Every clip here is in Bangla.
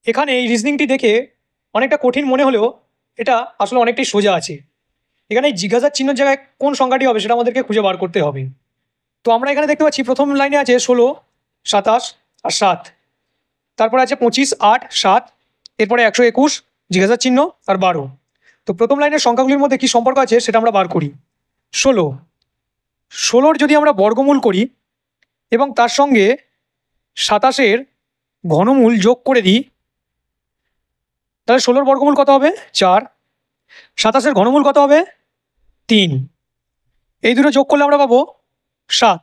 এখানে এই রিজনিংটি দেখে অনেকটা কঠিন মনে হলেও এটা আসলে অনেকটাই সোজা আছে। এখানে এই জিজ্ঞাসার চিহ্নের জায়গায় কোন সংখ্যাটি হবে সেটা আমাদেরকে খুঁজে বার করতে হবে। তো আমরা এখানে দেখতে পাচ্ছি প্রথম লাইনে আছে 16, 27 আর 7, তারপরে আছে 25, 8, 7, এরপরে 121, জিজ্ঞাসার চিহ্ন আর 12। তো প্রথম লাইনের সংখ্যাগুলির মধ্যে কি সম্পর্ক আছে সেটা আমরা বার করি। 16 যদি আমরা বর্গমূল করি এবং তার সঙ্গে 27-এর ঘনমূল যোগ করে দিই, তাহলে 16-র বর্গমূল কত হবে? 4। 27-এর ঘনমূল কত হবে? 3। এই দুটো যোগ করলে আমরা পাবো 7।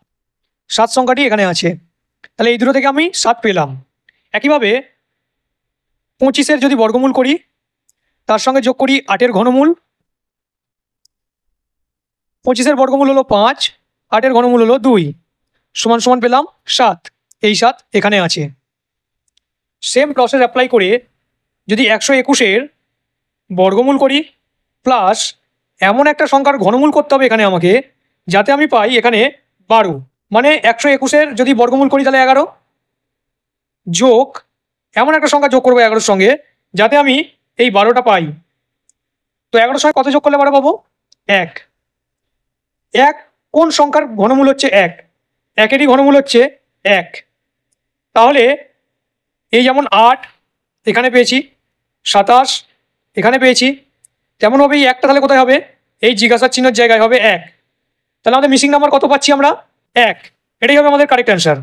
7 সংখ্যাটি এখানে আছে, তাহলে এই দুটো থেকে আমি 7 পেলাম। একইভাবে 25-এর যদি বর্গমূল করি, তার সঙ্গে যোগ করি 8-এর ঘনমূল। 25-এর বর্গমূল হলো 5, 8-এর ঘনমূল হলো 2, সমান সমান পেলাম 7। এই 7 এখানে আছে। সেম প্রসেস অ্যাপ্লাই করে যদি 121-এর বর্গমূল করি প্লাস এমন একটা সংখ্যার ঘনমূল করতে হবে এখানে আমাকে, যাতে আমি পাই এখানে 12। মানে 121-এর যদি বর্গমূল করি তাহলে 11, যোগ এমন একটা সংখ্যা যোগ করবো 11-এর সঙ্গে যাতে আমি এই 12টা পাই। তো 11-এর সঙ্গে কত যোগ করলে 12 পাবো? 1। 1 কোন সংখ্যার ঘনমূল হচ্ছে 1? 1-এরই ঘনমূল হচ্ছে 1। তাহলে এই যেমন 8 এখানে পেয়েছি, 27 এখানে পেয়েছি, তেমনভাবে এই 1টা তাহলে কোথায় হবে? এই জিজ্ঞাসার চিহ্নের জায়গায় হবে 1। তাহলে আমাদের মিসিং নাম্বার কত পাচ্ছি আমরা? 1। এটাই হবে আমাদের কারেক্ট অ্যান্সার।